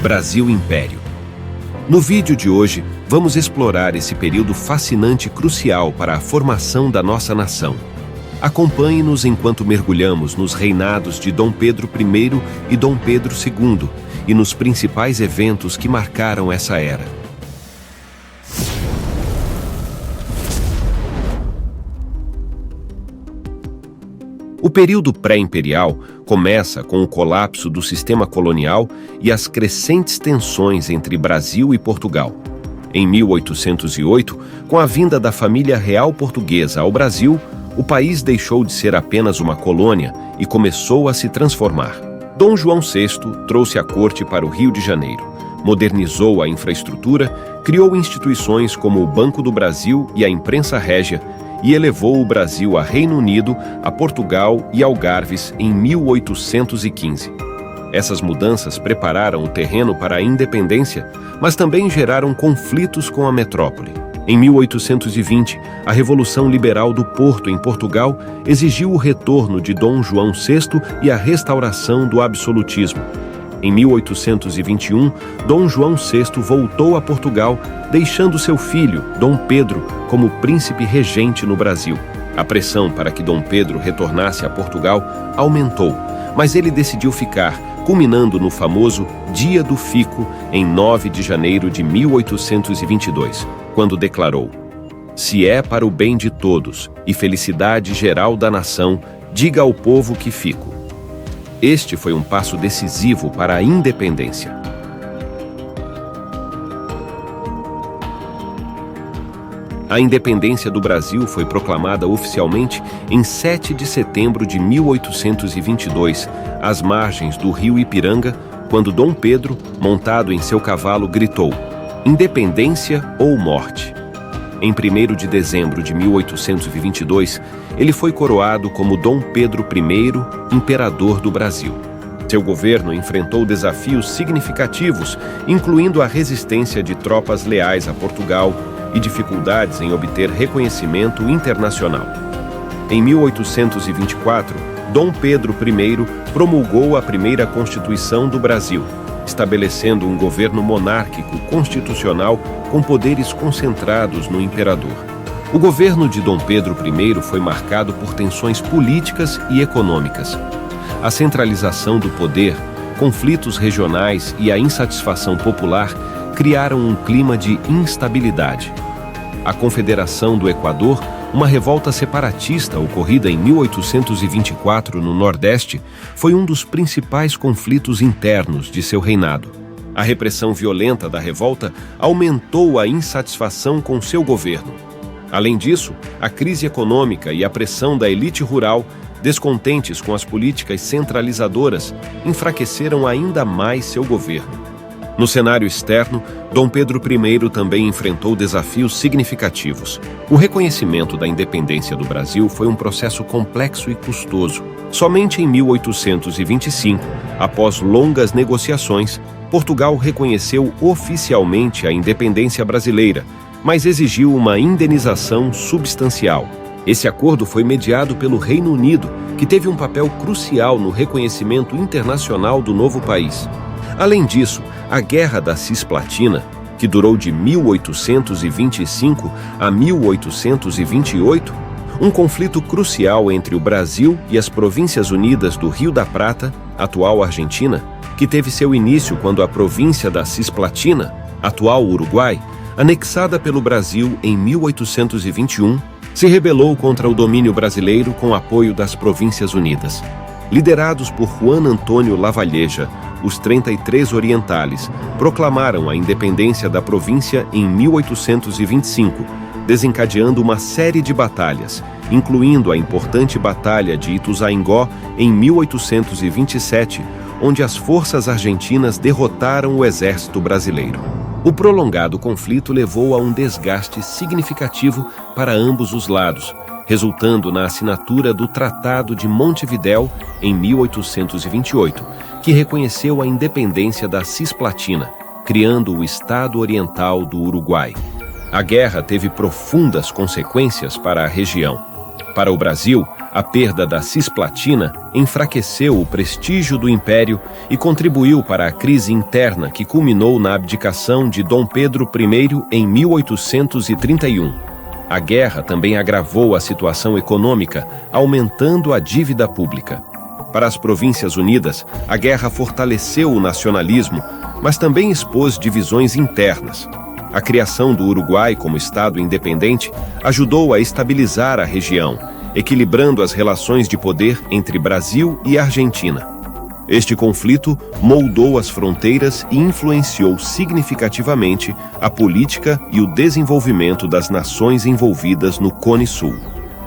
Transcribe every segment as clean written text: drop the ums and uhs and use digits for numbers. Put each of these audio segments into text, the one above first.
Brasil Império. No vídeo de hoje, vamos explorar esse período fascinante e crucial para a formação da nossa nação. Acompanhe-nos enquanto mergulhamos nos reinados de Dom Pedro I e Dom Pedro II e nos principais eventos que marcaram essa era. O período pré-imperial começa com o colapso do sistema colonial e as crescentes tensões entre Brasil e Portugal. Em 1808, com a vinda da família real portuguesa ao Brasil, o país deixou de ser apenas uma colônia e começou a se transformar. Dom João VI trouxe a corte para o Rio de Janeiro, modernizou a infraestrutura, criou instituições como o Banco do Brasil e a Imprensa Régia, e elevou o Brasil a Reino Unido, a Portugal e Algarves em 1815. Essas mudanças prepararam o terreno para a independência, mas também geraram conflitos com a metrópole. Em 1820, a Revolução Liberal do Porto, em Portugal, exigiu o retorno de Dom João VI e a restauração do absolutismo. Em 1821, Dom João VI voltou a Portugal, deixando seu filho, Dom Pedro, como príncipe regente no Brasil. A pressão para que Dom Pedro retornasse a Portugal aumentou, mas ele decidiu ficar, culminando no famoso Dia do Fico, em 9 de janeiro de 1822, quando declarou: "Se é para o bem de todos e felicidade geral da nação, diga ao povo que fico." Este foi um passo decisivo para a independência. A independência do Brasil foi proclamada oficialmente em 7 de setembro de 1822, às margens do rio Ipiranga, quando Dom Pedro, montado em seu cavalo, gritou: "Independência ou morte." Em 1º de dezembro de 1822, ele foi coroado como Dom Pedro I, imperador do Brasil. Seu governo enfrentou desafios significativos, incluindo a resistência de tropas leais a Portugal e dificuldades em obter reconhecimento internacional. Em 1824, Dom Pedro I promulgou a primeira Constituição do Brasil, estabelecendo um governo monárquico constitucional com poderes concentrados no imperador. O governo de Dom Pedro I foi marcado por tensões políticas e econômicas. A centralização do poder, conflitos regionais e a insatisfação popular criaram um clima de instabilidade. A Confederação do Equador, uma revolta separatista ocorrida em 1824 no Nordeste, foi um dos principais conflitos internos de seu reinado. A repressão violenta da revolta aumentou a insatisfação com seu governo. Além disso, a crise econômica e a pressão da elite rural, descontentes com as políticas centralizadoras, enfraqueceram ainda mais seu governo. No cenário externo, Dom Pedro I também enfrentou desafios significativos. O reconhecimento da independência do Brasil foi um processo complexo e custoso. Somente em 1825, após longas negociações, Portugal reconheceu oficialmente a independência brasileira, mas exigiu uma indenização substancial. Esse acordo foi mediado pelo Reino Unido, que teve um papel crucial no reconhecimento internacional do novo país. Além disso, a Guerra da Cisplatina, que durou de 1825 a 1828, um conflito crucial entre o Brasil e as Províncias Unidas do Rio da Prata, atual Argentina, que teve seu início quando a província da Cisplatina, atual Uruguai, anexada pelo Brasil em 1821, se rebelou contra o domínio brasileiro com apoio das Províncias Unidas. Liderados por Juan Antônio Lavalleja, os 33 orientales proclamaram a independência da província em 1825, desencadeando uma série de batalhas, incluindo a importante Batalha de Ituzaingó em 1827, onde as forças argentinas derrotaram o exército brasileiro. O prolongado conflito levou a um desgaste significativo para ambos os lados, resultando na assinatura do Tratado de Montevidéu em 1828, que reconheceu a independência da Cisplatina, criando o Estado Oriental do Uruguai. A guerra teve profundas consequências para a região. Para o Brasil, a perda da Cisplatina enfraqueceu o prestígio do Império e contribuiu para a crise interna que culminou na abdicação de Dom Pedro I em 1831. A guerra também agravou a situação econômica, aumentando a dívida pública. Para as Províncias Unidas, a guerra fortaleceu o nacionalismo, mas também expôs divisões internas. A criação do Uruguai como Estado independente ajudou a estabilizar a região, equilibrando as relações de poder entre Brasil e Argentina. Este conflito moldou as fronteiras e influenciou significativamente a política e o desenvolvimento das nações envolvidas no Cone Sul.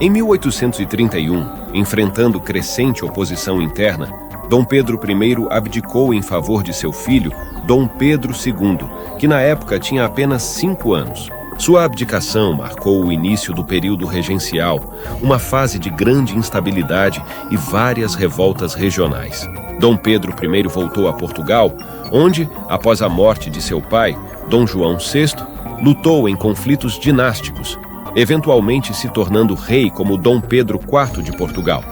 Em 1831, enfrentando crescente oposição interna, Dom Pedro I abdicou em favor de seu filho, Dom Pedro II, que na época tinha apenas 5 anos. Sua abdicação marcou o início do período regencial, uma fase de grande instabilidade e várias revoltas regionais. Dom Pedro I voltou a Portugal, onde, após a morte de seu pai, Dom João VI, lutou em conflitos dinásticos, eventualmente se tornando rei como Dom Pedro IV de Portugal.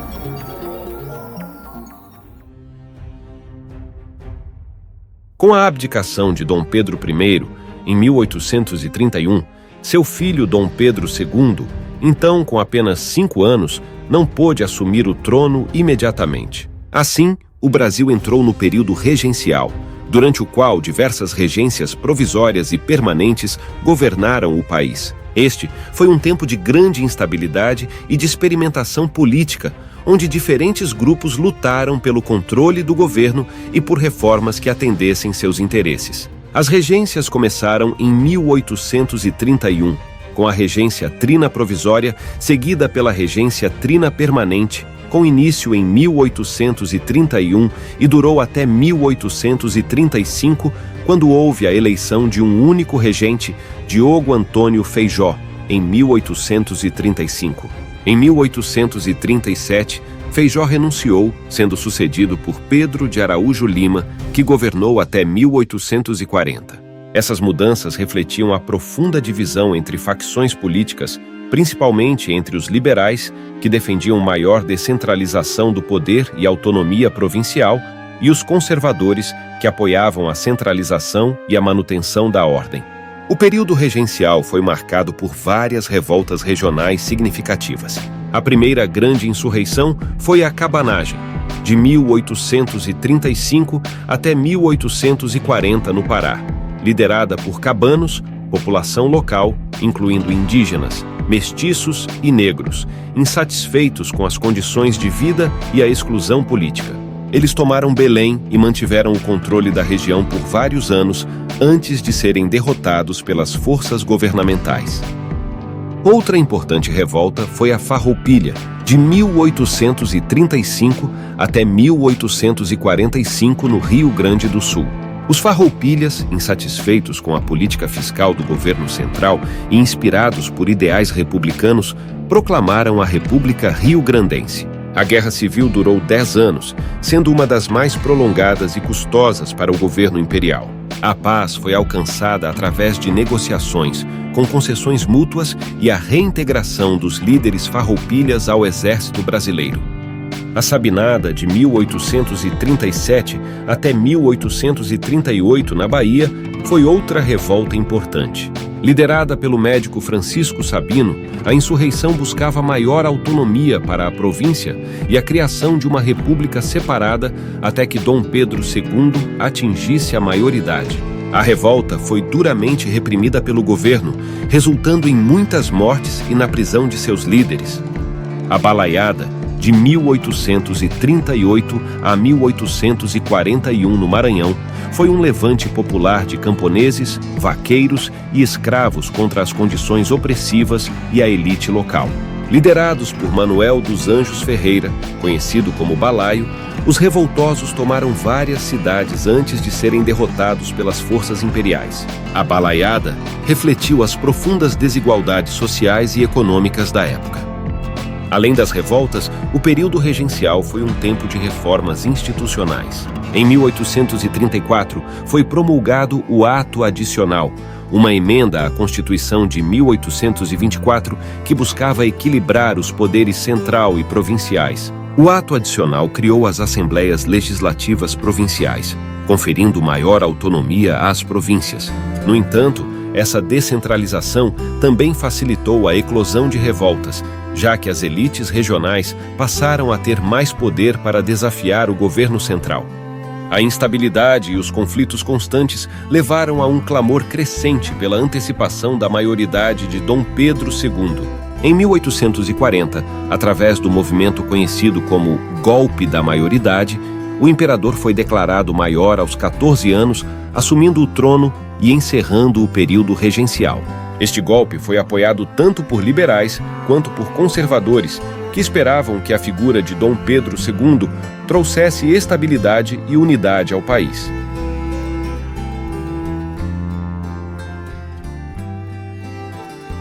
Com a abdicação de Dom Pedro I, em 1831, seu filho Dom Pedro II, então com apenas 5 anos, não pôde assumir o trono imediatamente. Assim, o Brasil entrou no período regencial, durante o qual diversas regências provisórias e permanentes governaram o país. Este foi um tempo de grande instabilidade e de experimentação política, onde diferentes grupos lutaram pelo controle do governo e por reformas que atendessem seus interesses. As regências começaram em 1831, com a regência trina provisória, seguida pela regência trina permanente, com início em 1831 e durou até 1835, quando houve a eleição de um único regente, Diogo Antônio Feijó, em 1835. Em 1837, Feijó renunciou, sendo sucedido por Pedro de Araújo Lima, que governou até 1840. Essas mudanças refletiam a profunda divisão entre facções políticas, principalmente entre os liberais, que defendiam maior descentralização do poder e autonomia provincial, e os conservadores, que apoiavam a centralização e a manutenção da ordem. O período regencial foi marcado por várias revoltas regionais significativas. A primeira grande insurreição foi a Cabanagem, de 1835 até 1840 no Pará, liderada por cabanos, população local, incluindo indígenas, mestiços e negros, insatisfeitos com as condições de vida e a exclusão política. Eles tomaram Belém e mantiveram o controle da região por vários anos antes de serem derrotados pelas forças governamentais. Outra importante revolta foi a Farroupilha, de 1835 até 1845 no Rio Grande do Sul. Os farroupilhas, insatisfeitos com a política fiscal do governo central e inspirados por ideais republicanos, proclamaram a República Rio-Grandense. A Guerra Civil durou 10 anos, sendo uma das mais prolongadas e custosas para o governo imperial. A paz foi alcançada através de negociações, com concessões mútuas e a reintegração dos líderes farroupilhas ao exército brasileiro. A Sabinada, de 1837 até 1838 na Bahia, foi outra revolta importante. Liderada pelo médico Francisco Sabino, a insurreição buscava maior autonomia para a província e a criação de uma república separada até que Dom Pedro II atingisse a maioridade. A revolta foi duramente reprimida pelo governo, resultando em muitas mortes e na prisão de seus líderes. A Balaiada, de 1838 a 1841 no Maranhão, foi um levante popular de camponeses, vaqueiros e escravos contra as condições opressivas e a elite local. Liderados por Manuel dos Anjos Ferreira, conhecido como Balaio, os revoltosos tomaram várias cidades antes de serem derrotados pelas forças imperiais. A Balaiada refletiu as profundas desigualdades sociais e econômicas da época. Além das revoltas, o período regencial foi um tempo de reformas institucionais. Em 1834, foi promulgado o Ato Adicional, uma emenda à Constituição de 1824 que buscava equilibrar os poderes central e provinciais. O ato adicional criou as Assembleias Legislativas Provinciais, conferindo maior autonomia às províncias. No entanto, essa descentralização também facilitou a eclosão de revoltas, já que as elites regionais passaram a ter mais poder para desafiar o governo central. A instabilidade e os conflitos constantes levaram a um clamor crescente pela antecipação da maioridade de Dom Pedro II. Em 1840, através do movimento conhecido como Golpe da Maioridade, o imperador foi declarado maior aos 14 anos, assumindo o trono e encerrando o período regencial. Este golpe foi apoiado tanto por liberais quanto por conservadores, que esperavam que a figura de Dom Pedro II trouxesse estabilidade e unidade ao país.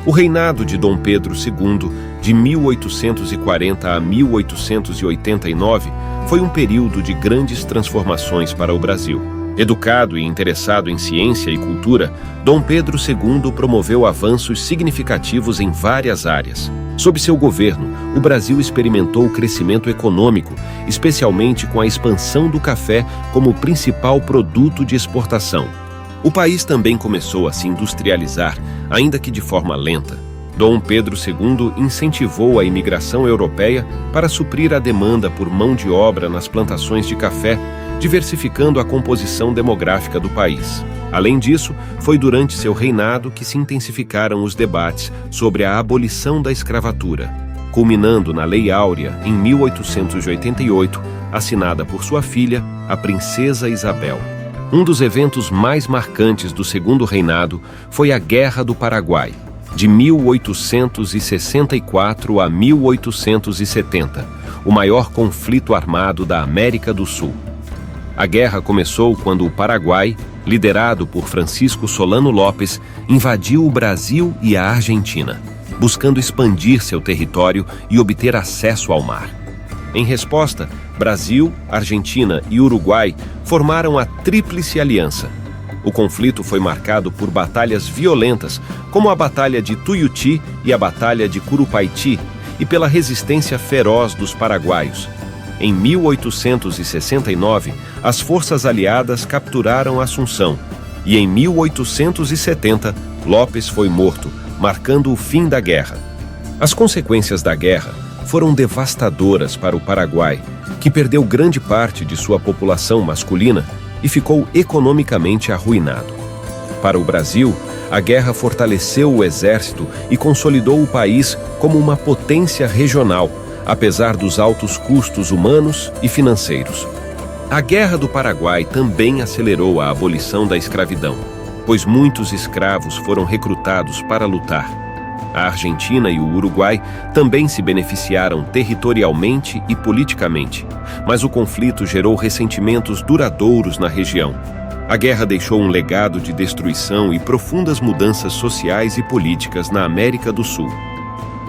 O reinado de Dom Pedro II, de 1840 a 1889, foi um período de grandes transformações para o Brasil. Educado e interessado em ciência e cultura, Dom Pedro II promoveu avanços significativos em várias áreas. Sob seu governo, o Brasil experimentou o crescimento econômico, especialmente com a expansão do café como principal produto de exportação. O país também começou a se industrializar, ainda que de forma lenta. Dom Pedro II incentivou a imigração europeia para suprir a demanda por mão de obra nas plantações de café, diversificando a composição demográfica do país. Além disso, foi durante seu reinado que se intensificaram os debates sobre a abolição da escravatura, culminando na Lei Áurea em 1888, assinada por sua filha, a Princesa Isabel. Um dos eventos mais marcantes do segundo reinado foi a Guerra do Paraguai, de 1864 a 1870, o maior conflito armado da América do Sul. A guerra começou quando o Paraguai, liderado por Francisco Solano Lopes, invadiu o Brasil e a Argentina, buscando expandir seu território e obter acesso ao mar. Em resposta, Brasil, Argentina e Uruguai formaram a Tríplice Aliança. O conflito foi marcado por batalhas violentas, como a Batalha de Tuiuti e a Batalha de Curupaiti, e pela resistência feroz dos paraguaios. Em 1869, as forças aliadas capturaram Assunção, e em 1870, Lopes foi morto, marcando o fim da guerra. As consequências da guerra foram devastadoras para o Paraguai, que perdeu grande parte de sua população masculina e ficou economicamente arruinado. Para o Brasil, a guerra fortaleceu o exército e consolidou o país como uma potência regional, apesar dos altos custos humanos e financeiros. A Guerra do Paraguai também acelerou a abolição da escravidão, pois muitos escravos foram recrutados para lutar. A Argentina e o Uruguai também se beneficiaram territorialmente e politicamente, mas o conflito gerou ressentimentos duradouros na região. A guerra deixou um legado de destruição e profundas mudanças sociais e políticas na América do Sul.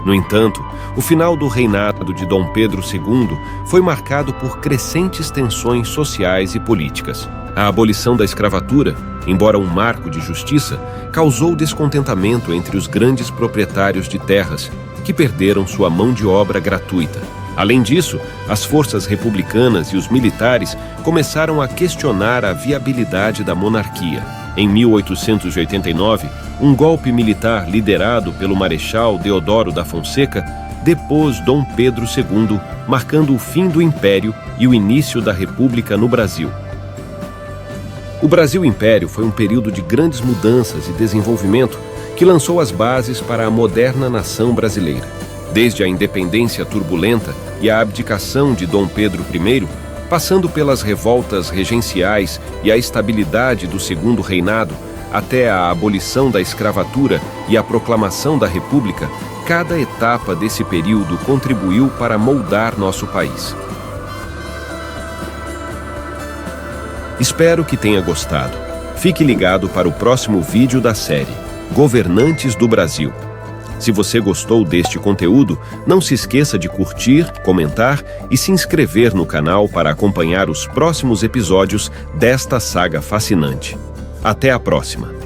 No entanto, o final do reinado de Dom Pedro II foi marcado por crescentes tensões sociais e políticas. A abolição da escravatura, embora um marco de justiça, causou descontentamento entre os grandes proprietários de terras, que perderam sua mão de obra gratuita. Além disso, as forças republicanas e os militares começaram a questionar a viabilidade da monarquia. Em 1889, um golpe militar liderado pelo Marechal Deodoro da Fonseca depôs Dom Pedro II, marcando o fim do Império e o início da República no Brasil. O Brasil Império foi um período de grandes mudanças e desenvolvimento que lançou as bases para a moderna nação brasileira. Desde a independência turbulenta e a abdicação de Dom Pedro I, passando pelas revoltas regenciais e a estabilidade do Segundo Reinado, até a abolição da escravatura e a proclamação da República, cada etapa desse período contribuiu para moldar nosso país. Espero que tenha gostado. Fique ligado para o próximo vídeo da série Governantes do Brasil. Se você gostou deste conteúdo, não se esqueça de curtir, comentar e se inscrever no canal para acompanhar os próximos episódios desta saga fascinante. Até a próxima!